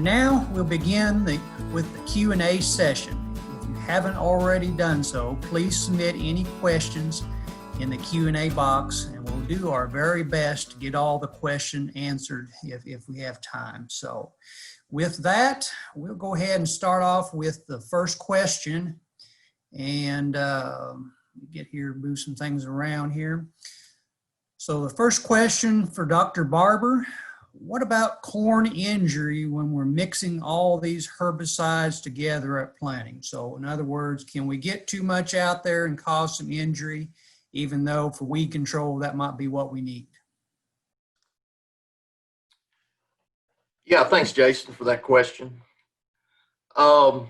And now we'll begin with the Q&A session. If you haven't already done so, please submit any questions in the Q&A box, and we'll do our very best to get all the questions answered if we have time. So with that, we'll go ahead and start off with the first question. And get here, move some things around here. So the first question for Dr. Barber: what about corn injury when we're mixing all these herbicides together at planting? So in other words, can we get too much out there and cause some injury, even though for weed control, that might be what we need? Yeah, thanks, Jason, for that question. I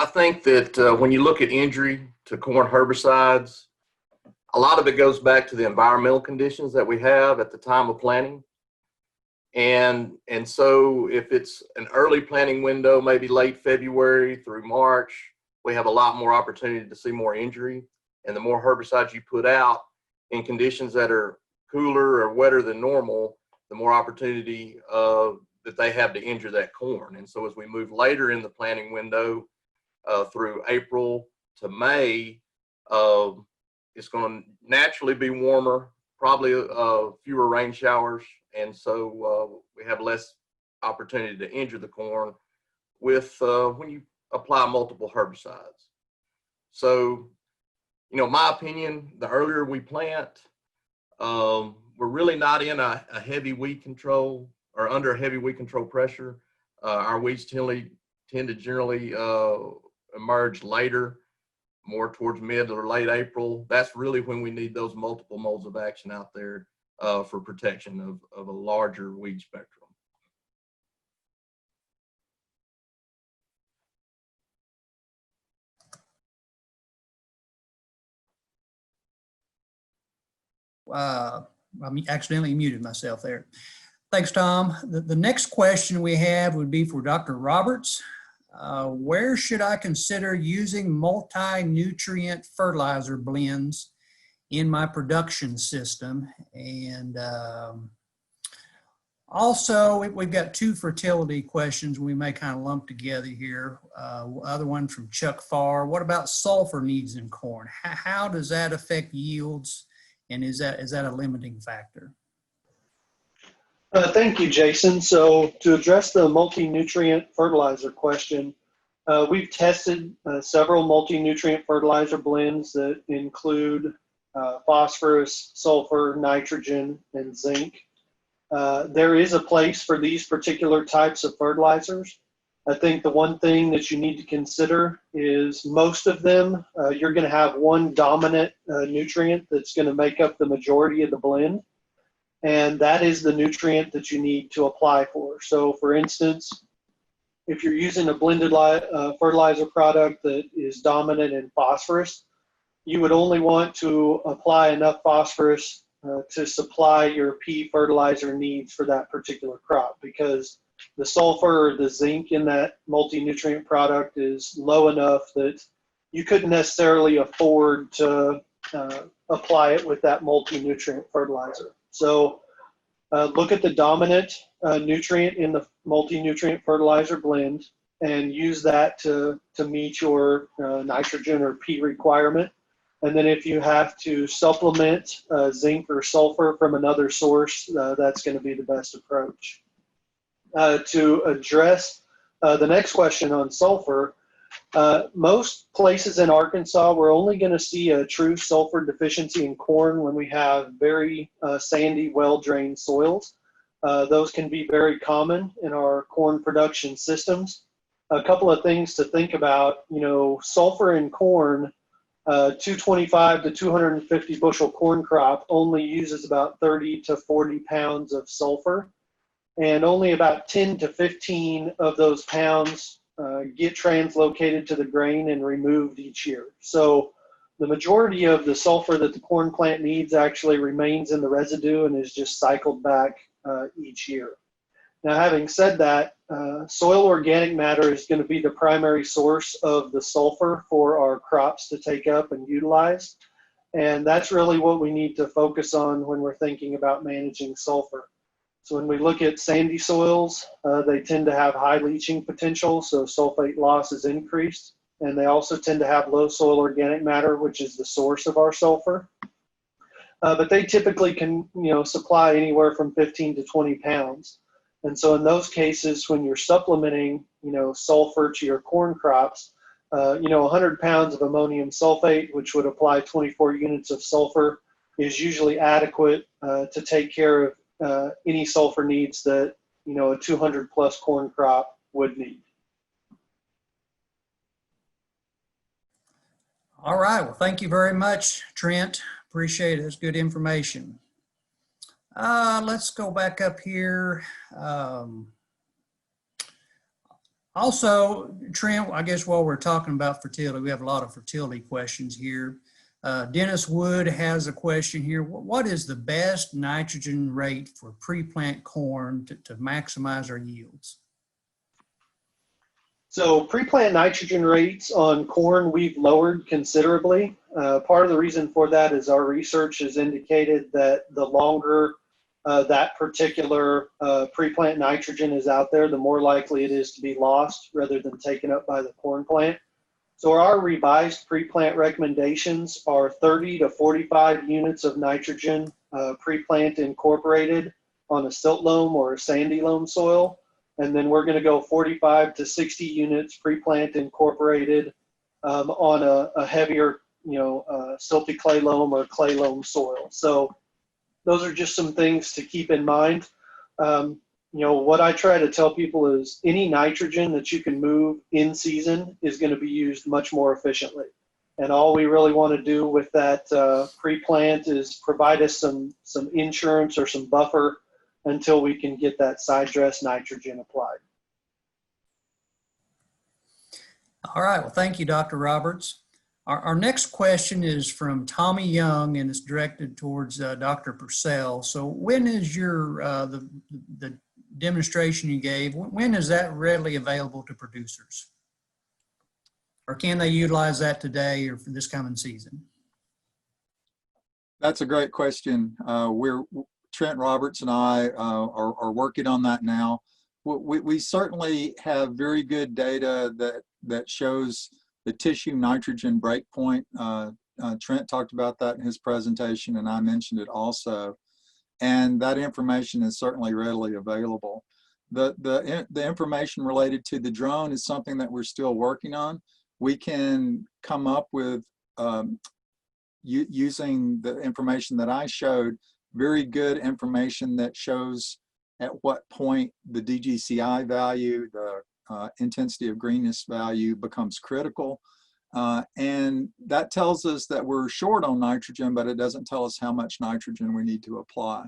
think that when you look at injury to corn herbicides, a lot of it goes back to the environmental conditions that we have at the time of planting. And so if it's an early planting window, maybe late February through March, we have a lot more opportunity to see more injury. And the more herbicides you put out in conditions that are cooler or wetter than normal, the more opportunity that they have to injure that corn. And so as we move later in the planting window through April to May, it's going to naturally be warmer, probably fewer rain showers. And so we have less opportunity to injure the corn with when you apply multiple herbicides. So, you know, my opinion, the earlier we plant, we're really not in a heavy weed control or under heavy weed control pressure. Our weeds tend to generally emerge later, more towards mid or late April. That's really when we need those multiple modes of action out there for protection of a larger weed spectrum. I accidentally muted myself there. Thanks, Tom. The next question we have would be for Dr. Roberts. Where should I consider using multi-nutrient fertilizer blends in my production system? And also, we've got two fertility questions we may kind of lump together here. Other one from Chuck Farr: what about sulfur needs in corn? How does that affect yields? And is that a limiting factor? Thank you, Jason. So to address the multi-nutrient fertilizer question, we've tested several multi-nutrient fertilizer blends that include phosphorus, sulfur, nitrogen, and zinc. There is a place for these particular types of fertilizers. I think the one thing that you need to consider is most of them, you're going to have one dominant nutrient that's going to make up the majority of the blend. And that is the nutrient that you need to apply for. So for instance, if you're using a blended fertilizer product that is dominant in phosphorus, you would only want to apply enough phosphorus to supply your pea fertilizer needs for that particular crop, because the sulfur or the zinc in that multi-nutrient product is low enough that you couldn't necessarily afford to apply it with that multi-nutrient fertilizer. So look at the dominant nutrient in the multi-nutrient fertilizer blend and use that to meet your nitrogen or P requirement. And then if you have to supplement zinc or sulfur from another source, that's going to be the best approach. To address the next question on sulfur, most places in Arkansas, we're only going to see a true sulfur deficiency in corn when we have very sandy, well-drained soils. Those can be very common in our corn production systems. A couple of things to think about: you know, sulfur in corn, 225 to 250 bushel corn crop only uses about 30 to 40 pounds of sulfur, and only about 10 to 15 of those pounds get translocated to the grain and removed each year. So the majority of the sulfur that the corn plant needs actually remains in the residue and is just cycled back each year. Now, having said that, soil organic matter is going to be the primary source of the sulfur for our crops to take up and utilize. And that's really what we need to focus on when we're thinking about managing sulfur. So when we look at sandy soils, they tend to have high leaching potential, so sulfate loss is increased. And they also tend to have low soil organic matter, which is the source of our sulfur. But they typically can, supply anywhere from 15 to 20 pounds. And so in those cases, when you're supplementing, sulfur to your corn crops, 100 pounds of ammonium sulfate, which would apply 24 units of sulfur, is usually adequate to take care of any sulfur needs that, a 200 plus corn crop would need. All right. Well, thank you very much, Trent. Appreciate it. That's good information. Let's go back up here. Also, Trent, I guess while we're talking about fertility, we have a lot of fertility questions here. Dennis Wood has a question here. What is the best nitrogen rate for pre-plant corn to maximize our yields? So pre-plant nitrogen rates on corn we've lowered considerably. Part of the reason for that is our research has indicated that the longer that particular pre-plant nitrogen is out there, the more likely it is to be lost rather than taken up by the corn plant. So our revised pre-plant recommendations are 30 to 45 units of nitrogen pre-plant incorporated on a silt loam or a sandy loam soil. And then we're going to go 45 to 60 units pre-plant incorporated on a heavier, silty clay loam or clay loam soil. So those are just some things to keep in mind. What I try to tell people is any nitrogen that you can move in season is going to be used much more efficiently. And all we really want to do with that pre-plant is provide us some insurance or some buffer until we can get that side dress nitrogen applied. All right. Well, thank you, Dr. Roberts. Our next question is from Tommy Young, and it's directed towards Dr. Purcell. So when is your the demonstration you gave, when is that readily available to producers? Or can they utilize that today or for this coming season? That's a great question. Trent Roberts and I are working on that now. We certainly have very good data that shows the tissue nitrogen breakpoint. Trent talked about that in his presentation, and I mentioned it also. And that information is certainly readily available. The information related to the drone is something that we're still working on. We can come up with, using the information that I showed, very good information that shows at what point the DGCI value, the intensity of greenness value becomes critical. And that tells us that we're short on nitrogen, but it doesn't tell us how much nitrogen we need to apply.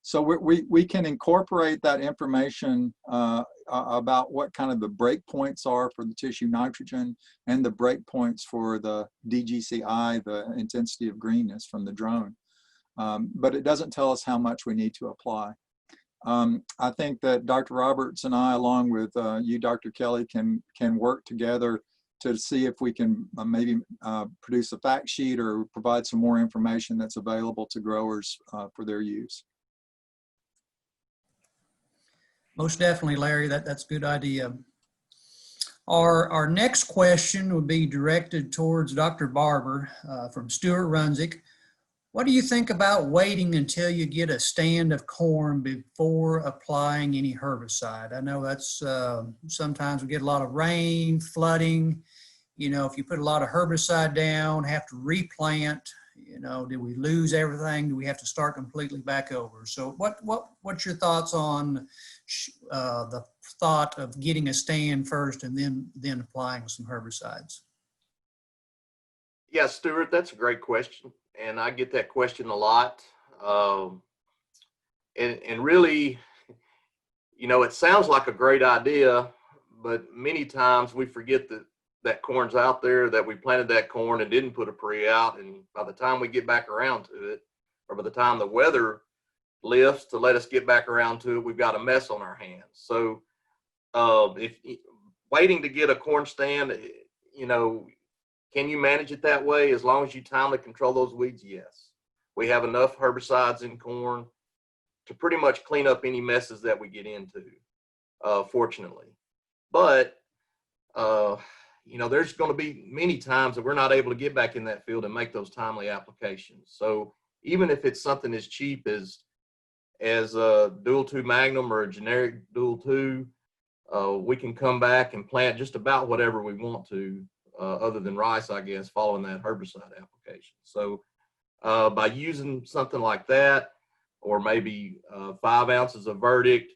So we can incorporate that information about what kind of the breakpoints are for the tissue nitrogen and the breakpoints for the DGCI, the intensity of greenness from the drone. But it doesn't tell us how much we need to apply. I think that Dr. Roberts and I, along with you, Dr. Kelly, can work together to see if we can maybe produce a fact sheet or provide some more information that's available to growers for their use. Most definitely, Larry, that's a good idea. Our next question would be directed towards Dr. Barber from Stuart Runzick. What do you think about waiting until you get a stand of corn before applying any herbicide? I know that's sometimes we get a lot of rain, flooding. If you put a lot of herbicide down, have to replant, do we lose everything? Do we have to start completely back over? So what's your thoughts on the thought of getting a stand first and then applying some herbicides? Yeah, Stuart, that's a great question. And I get that question a lot. And really, it sounds like a great idea, but many times we forget that corn's out there, that we planted that corn and didn't put a pre out. And by the time we get back around to it, or by the time the weather lifts to let us get back around to it, we've got a mess on our hands. So if waiting to get a corn stand, can you manage it that way? As long as you timely control those weeds, yes. We have enough herbicides in corn to pretty much clean up any messes that we get into, fortunately. But, there's going to be many times that we're not able to get back in that field and make those timely applications. So even if it's something as cheap as a dual 2 Magnum or a generic dual 2, we can come back and plant just about whatever we want to, other than rice, I guess, following that herbicide application. So by using something like that, or maybe 5 ounces of Verdict,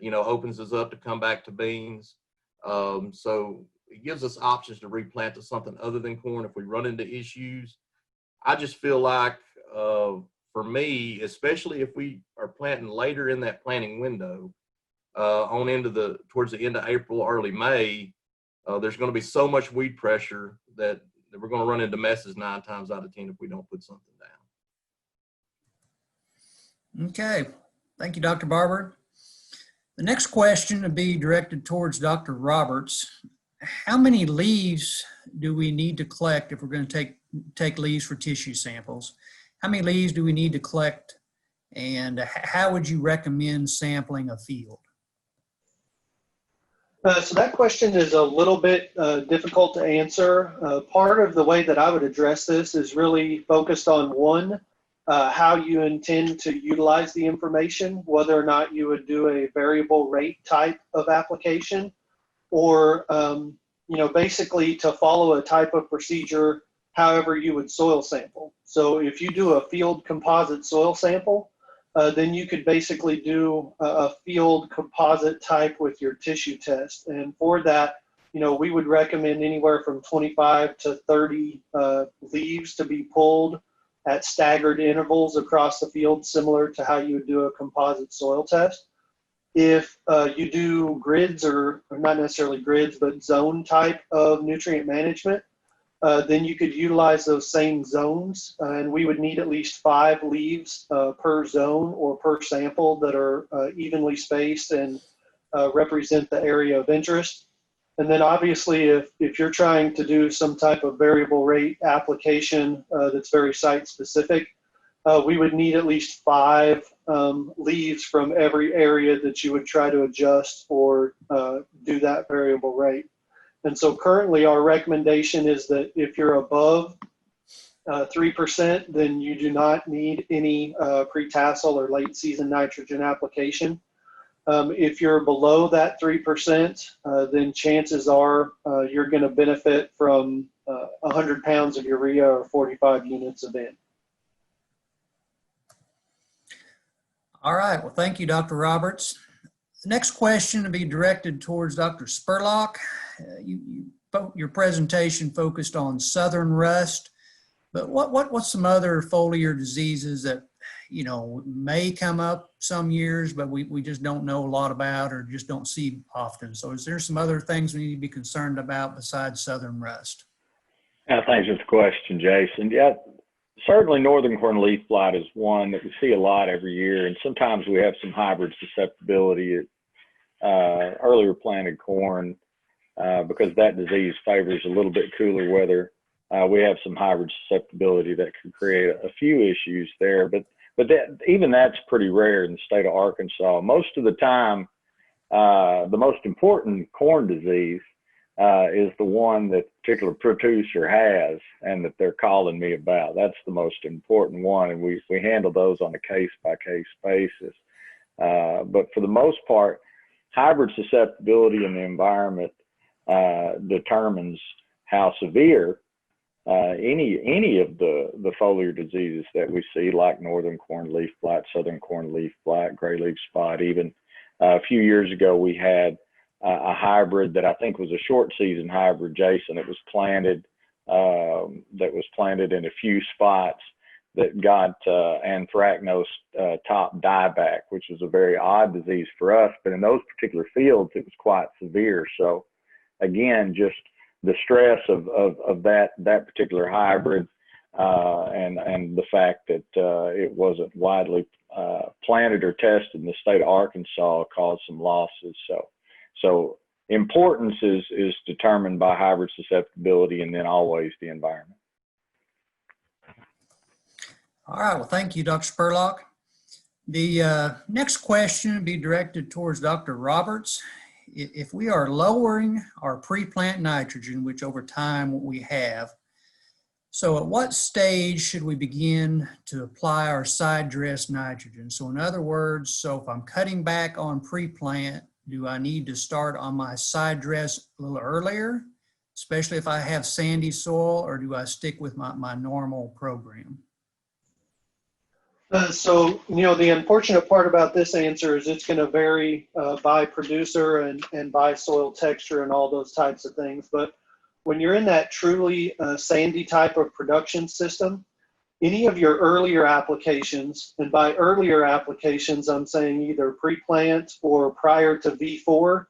opens us up to come back to beans. So it gives us options to replant to something other than corn if we run into issues. I just feel like, for me, especially if we are planting later in that planting window, towards the end of April, early May, there's going to be so much weed pressure that we're going to run into messes 9 times out of 10 if we don't put something down. Okay, thank you, Dr. Barber. The next question would be directed towards Dr. Roberts. How many leaves do we need to collect if we're going to take leaves for tissue samples? How many leaves do we need to collect, and how would you recommend sampling a field? So that question is a little bit difficult to answer. Part of the way that I would address this is really focused on one, how you intend to utilize the information, whether or not you would do a variable rate type of application, or basically to follow a type of procedure however you would soil sample. So if you do a field composite soil sample, then you could basically do a field composite type with your tissue test. And for that, we would recommend anywhere from 25 to 30 leaves to be pulled at staggered intervals across the field, similar to how you would do a composite soil test. If you do grids, or not necessarily grids, but zone type of nutrient management, then you could utilize those same zones, and we would need at least 5 leaves per zone or per sample that are evenly spaced and represent the area of interest. And then obviously if you're trying to do some type of variable rate application that's very site specific, we would need at least 5 leaves from every area that you would try to adjust or do that variable rate. And so currently our recommendation is that if you're above 3%, then you do not need any pre-tassel or late season nitrogen application. If you're below that 3%, then chances are you're going to benefit from 100 pounds of urea or 45 units of N. All right, well, thank you, Dr. Roberts. The next question will be directed towards Dr. Spurlock. Your presentation focused on southern rust, but what's some other foliar diseases that may come up some years, but we just don't know a lot about or just don't see often? So is there some other things we need to be concerned about besides southern rust? Thanks for the question, Jason. Yeah, certainly northern corn leaf blight is one that we see a lot every year, and sometimes we have some hybrid susceptibility at earlier planted corn because that disease favors a little bit cooler weather. We have some hybrid susceptibility that can create a few issues there, but even that's pretty rare in the state of Arkansas. Most of the time, the most important corn disease is the one that a particular producer has and that they're calling me about. That's the most important one, and we handle those on a case-by-case basis. But for the most part, hybrid susceptibility in the environment determines how severe any of the foliar diseases that we see, like northern corn leaf blight, southern corn leaf blight, gray leaf spot. Even a few years ago, we had a hybrid that I think was a short season hybrid, Jason. It was planted in a few spots that got anthracnose top dieback, which was a very odd disease for us. But in those particular fields, it was quite severe. So again, just the stress of that particular hybrid and the fact that it wasn't widely planted or tested in the state of Arkansas caused some losses. So importance is determined by hybrid susceptibility and then always the environment. All right, well, thank you, Dr. Spurlock. The next question would be directed towards Dr. Roberts. If we are lowering our pre-plant nitrogen, which over time we have, so at what stage should we begin to apply our side dress nitrogen? So in other words, so if I'm cutting back on pre-plant, do I need to start on my side dress a little earlier, especially if I have sandy soil, or do I stick with my normal program? So, the unfortunate part about this answer is it's going to vary by producer and by soil texture and all those types of things. But when you're in that truly sandy type of production system, any of your earlier applications, and by earlier applications, I'm saying either pre-plant or prior to V4,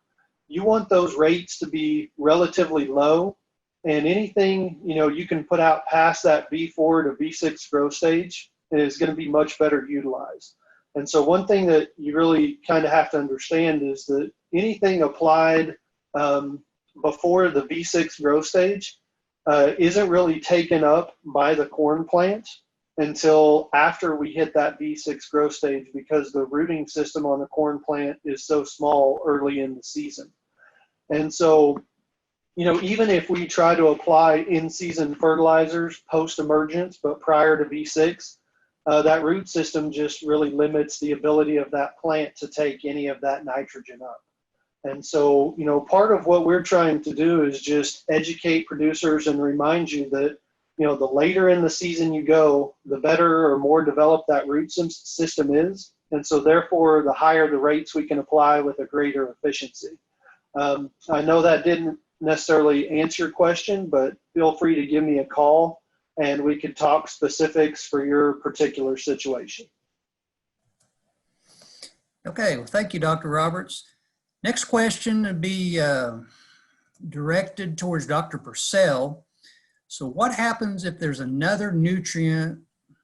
you want those rates to be relatively low. And anything, you can put out past that V4 to V6 growth stage is going to be much better utilized. And so one thing that you really kind of have to understand is that anything applied before the V6 growth stage isn't really taken up by the corn plant until after we hit that V6 growth stage, because the rooting system on the corn plant is so small early in the season. And so, even if we try to apply in-season fertilizers post-emergence, but prior to V6, that root system just really limits the ability of that plant to take any of that nitrogen up. And so, part of what we're trying to do is just educate producers and remind you that, the later in the season you go, the better or more developed that root system is. And so therefore, the higher the rates we can apply with a greater efficiency. I know that didn't necessarily answer your question, but feel free to give me a call and we could talk specifics for your particular situation. Okay, well, thank you, Dr. Roberts. Next question would be directed towards Dr. Purcell. So what happens if there's another nutrient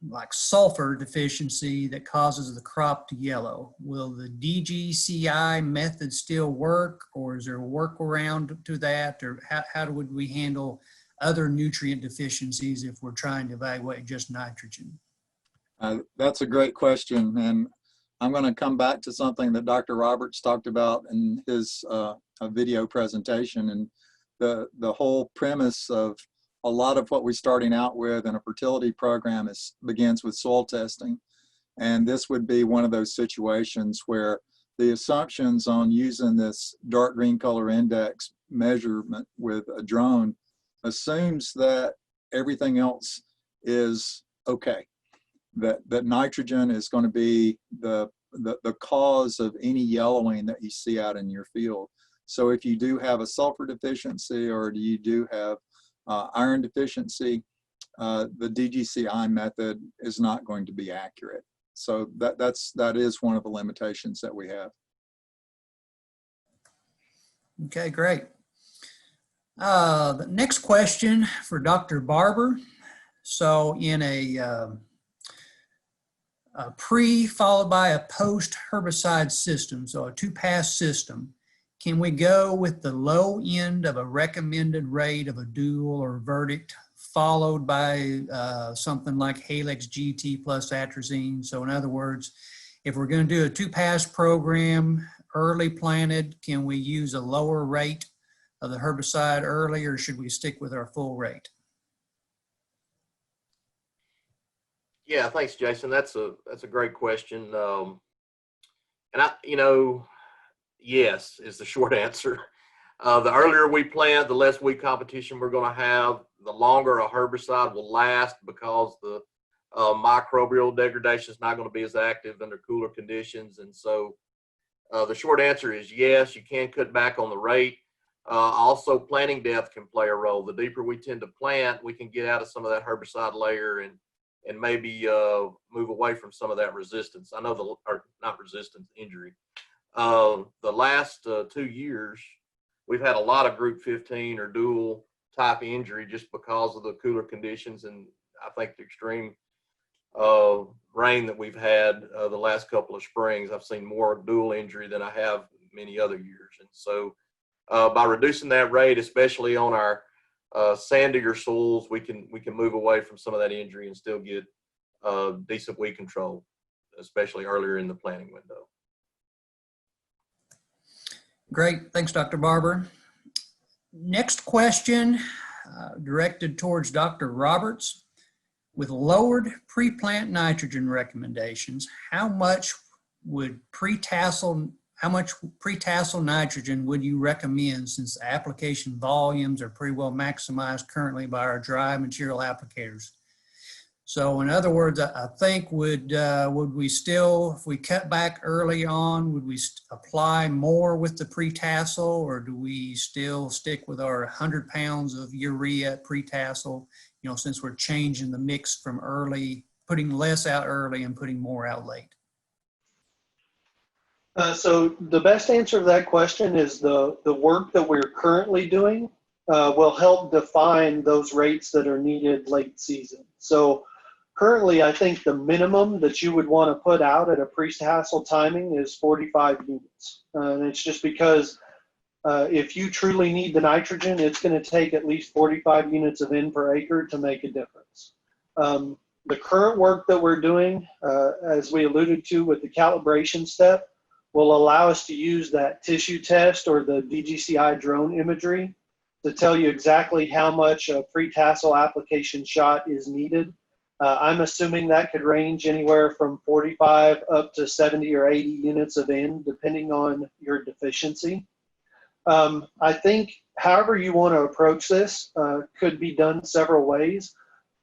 like sulfur deficiency that causes the crop to yellow? Will the DGCI method still work, or is there a workaround to that? Or how would we handle other nutrient deficiencies if we're trying to evaluate just nitrogen? That's a great question. And I'm going to come back to something that Dr. Roberts talked about in his video presentation. And the whole premise of a lot of what we're starting out with in a fertility program begins with soil testing. And this would be one of those situations where the assumptions on using this dark green color index measurement with a drone assumes that everything else is okay, that nitrogen is going to be the cause of any yellowing that you see out in your field. So if you do have a sulfur deficiency, or you do have iron deficiency, the DGCI method is not going to be accurate. So that is one of the limitations that we have. Okay, great. The next question for Dr. Barber. So in a pre followed by a post herbicide system, so a 2-pass system, can we go with the low end of a recommended rate of a dual or verdict followed by something like Halex GT plus atrazine? So in other words, if we're going to do a 2-pass program early planted, can we use a lower rate of the herbicide early, or should we stick with our full rate? Yeah, thanks, Jason. That's a great question. And yes is the short answer. The earlier we plant, the less weed competition we're going to have. The longer a herbicide will last, because the microbial degradation is not going to be as active under cooler conditions. And so the short answer is yes, you can cut back on the rate. Also, planting depth can play a role. The deeper we tend to plant, we can get out of some of that herbicide layer and maybe move away from some of that resistance. I know not resistance, injury. The last 2 years, we've had a lot of group 15 or dual type injury just because of the cooler conditions. And I think the extreme rain that we've had the last couple of springs, I've seen more dual injury than I have many other years. And so by reducing that rate, especially on our sandier soils, we can move away from some of that injury and still get decent weed control. especially earlier in the planting window. Great. Thanks, Dr. Barber. Next question directed towards Dr. Roberts. With lowered pre-plant nitrogen recommendations, how much pre-tassel nitrogen would you recommend, since the application volumes are pretty well maximized currently by our dry material applicators? So in other words, I think would we still, if we cut back early on, would we apply more with the pre-tassel, or do we still stick with our 100 pounds of urea pre-tassel, you know, since we're changing the mix from early, putting less out early and putting more out late? So the best answer to that question is the work that we're currently doing will help define those rates that are needed late season. So currently, I think the minimum that you would want to put out at a pre-tassel timing is 45 units. And it's just because if you truly need the nitrogen, it's going to take at least 45 units of N per acre to make a difference. The current work that we're doing, as we alluded to with the calibration step, will allow us to use that tissue test or the DGCI drone imagery to tell you exactly how much a pre-tassel application shot is needed. I'm assuming that could range anywhere from 45 up to 70 or 80 units of N, depending on your deficiency. I think however you want to approach this could be done several ways,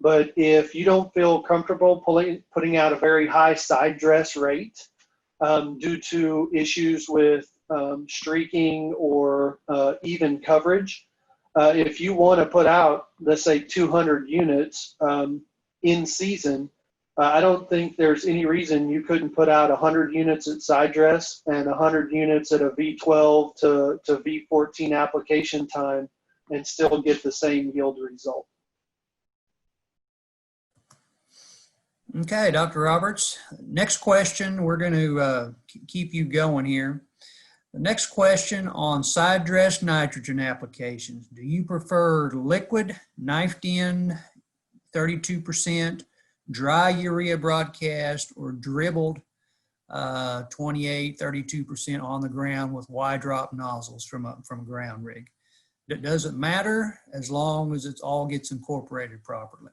but if you don't feel comfortable putting out a very high side dress rate due to issues with streaking or even coverage, if you want to put out, let's say 200 units in season, I don't think there's any reason you couldn't put out 100 units at side dress and 100 units at a V12 to V14 application time and still get the same yield result. Okay, Dr. Roberts. Next question, we're going to keep you going here. The next question on side dress nitrogen applications. Do you prefer liquid, knifed in, 32%, dry urea broadcast, or dribbled 28, 32% on the ground with wide drop nozzles from a ground rig? It doesn't matter as long as it all gets incorporated properly.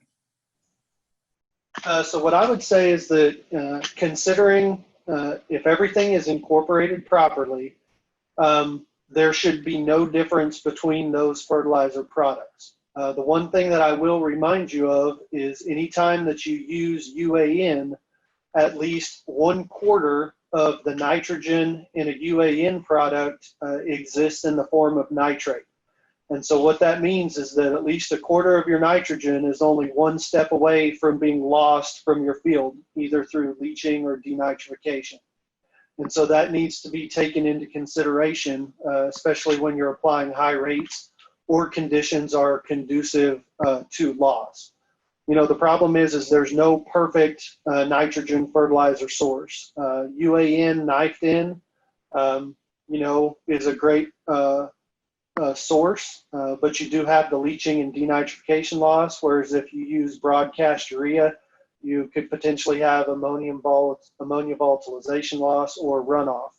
So what I would say is that considering if everything is incorporated properly, there should be no difference between those fertilizer products. The one thing that I will remind you of is anytime that you use UAN, at least 1/4 of the nitrogen in a UAN product exists in the form of nitrate. And so what that means is that at least 1/4 of your nitrogen is only one step away from being lost from your field, either through leaching or denitrification. And so that needs to be taken into consideration, especially when you're applying high rates or conditions are conducive to loss. You know, the problem is there's no perfect nitrogen fertilizer source. UAN knifed in, you know, is a great source, but you do have the leaching and denitrification loss, whereas if you use broadcast urea, you could potentially have ammonia volatilization loss or runoff.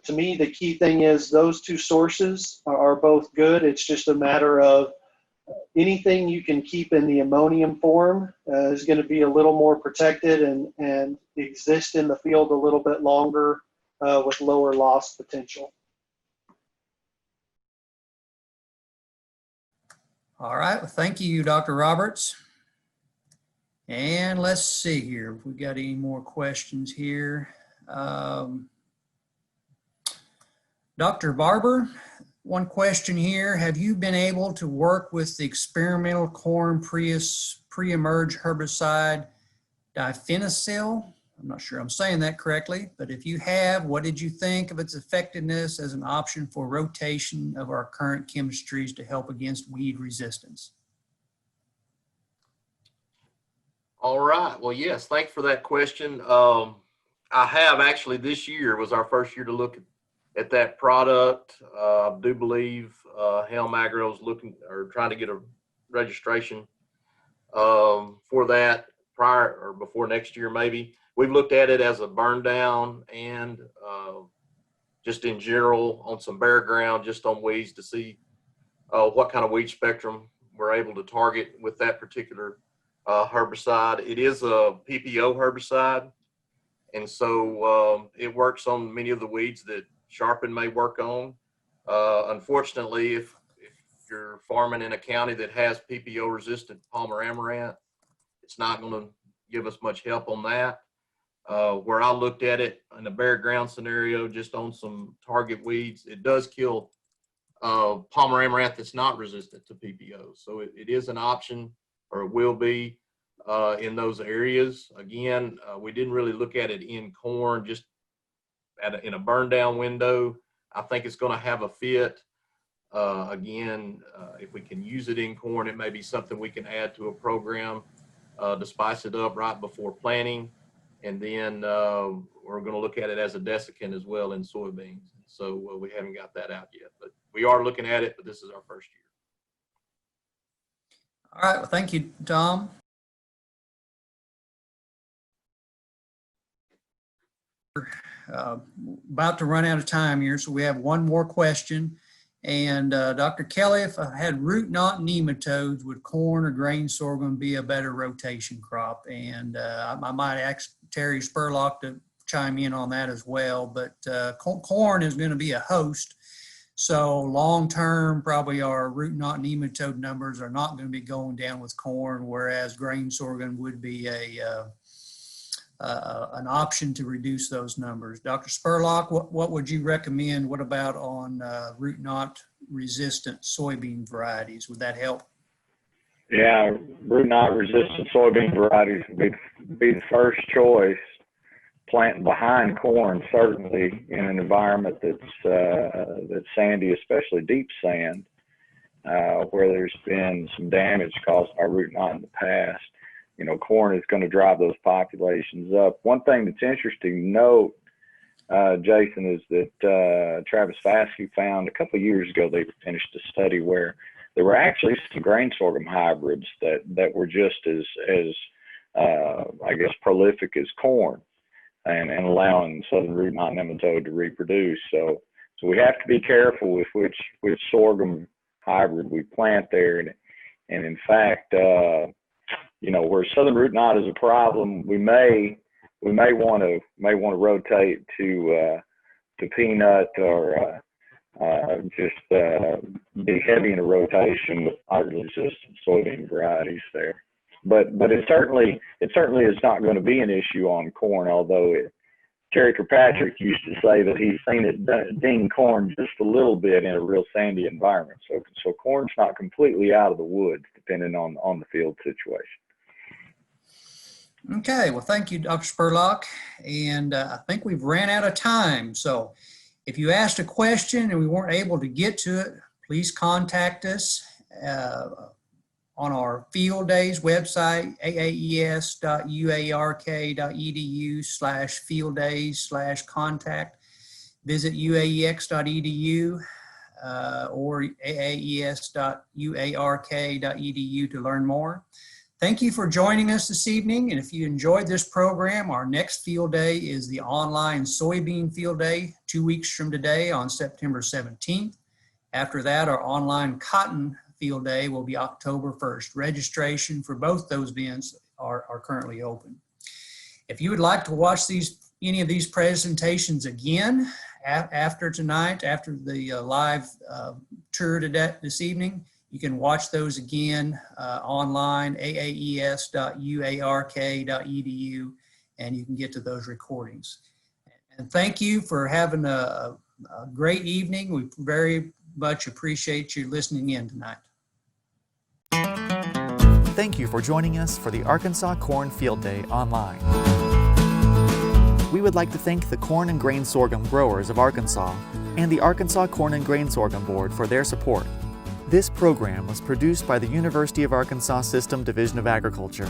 To me, the key thing is those two sources are both good. It's just a matter of anything you can keep in the ammonium form is going to be a little more protected and exist in the field a little bit longer with lower loss potential. All right, well, thank you, Dr. Roberts. And let's see here if we got any more questions here. Dr. Barber, one question here. Have you been able to work with the experimental corn pre-emerge herbicide difenosil? I'm not sure I'm saying that correctly, but if you have, what did you think of its effectiveness as an option for rotation of our current chemistries to help against weed resistance? All right. Well, yes, thanks for that question. I have actually, this year was our first year to look at that product. I do believe Helm Agro is looking or trying to get a registration for that. prior or before next year, maybe. We've looked at it as a burn down and just in general on some bare ground, just on weeds to see what kind of weed spectrum we're able to target with that particular herbicide. It is a PPO herbicide, and so it works on many of the weeds that Sharpen may work on. Unfortunately, if you're farming in a county that has PPO resistant Palmer amaranth, it's not going to give us much help on that. Where I looked at it in a bare ground scenario, just on some target weeds, it does kill Palmer amaranth that's not resistant to PPO. So it is an option, or it will be in those areas. Again, we didn't really look at it in corn, just in a burn down window. I think it's going to have a fit. Again, if we can use it in corn, it may be something we can add to a program to spice it up right before planting. And then we're going to look at it as a desiccant as well in soybeans. So we haven't got that out yet, but we are looking at it, but this is our first year. All right, well, thank you, Tom. About to run out of time here, so we have one more question. And Dr. Kelly, if I had root knot nematodes, would corn or grain sorghum be a better rotation crop? And I might ask Terry Spurlock to chime in on that as well, but corn is going to be a host. So long-term, probably our root knot nematode numbers are not going to be going down with corn, whereas grain sorghum would be an option to reduce those numbers. Dr. Spurlock, what would you recommend? What about on root knot resistant soybean varieties? Would that help? Yeah, root knot resistant soybean varieties would be the first choice. Planting behind corn, certainly in an environment that's sandy, especially deep sand, where there's been some damage caused by root knot in the past. You know, corn is going to drive those populations up. One thing that's interesting to note, Jason, is that Travis Vasky found a couple of years ago, they finished a study where there were actually some grain sorghum hybrids that were just as I guess, prolific as corn and allowing southern root knot nematode to reproduce. So we have to be careful with which sorghum hybrid we plant there. And in fact, you know, where southern root knot is a problem, we may want to rotate to peanut or just be heavy in a rotation with hydro-resistant soybean varieties there. But it certainly is not going to be an issue on corn, although Terry Kirkpatrick used to say that he's seen it ding corn just a little bit in a real sandy environment. So corn's not completely out of the woods, depending on the field situation. Okay, well, thank you, Dr. Spurlock. And I think we've ran out of time. So if you asked a question and we weren't able to get to it, please contact us on our field days website, aaes.uark.edu/fielddays/contact. Visit uaex.edu or aaes.uark.edu to learn more. Thank you for joining us this evening. And if you enjoyed this program, our next field day is the online soybean field day 2 weeks from today on September 17th. After that, our online cotton field day will be October 1st. Registration for both those events are currently open. If you would like to watch any of these presentations again after tonight, after the live tour this evening, you can watch those again online, aaes.uark.edu, and you can get to those recordings. And thank you for having a great evening. We very much appreciate you listening in tonight. Thank you for joining us for the Arkansas Corn Field Day online. We would like to thank the Corn and Grain Sorghum Growers of Arkansas and the Arkansas Corn and Grain Sorghum Board for their support. This program was produced by the University of Arkansas System Division of Agriculture.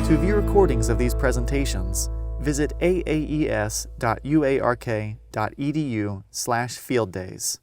To view recordings of these presentations, visit aaes.uark.edu/fielddays.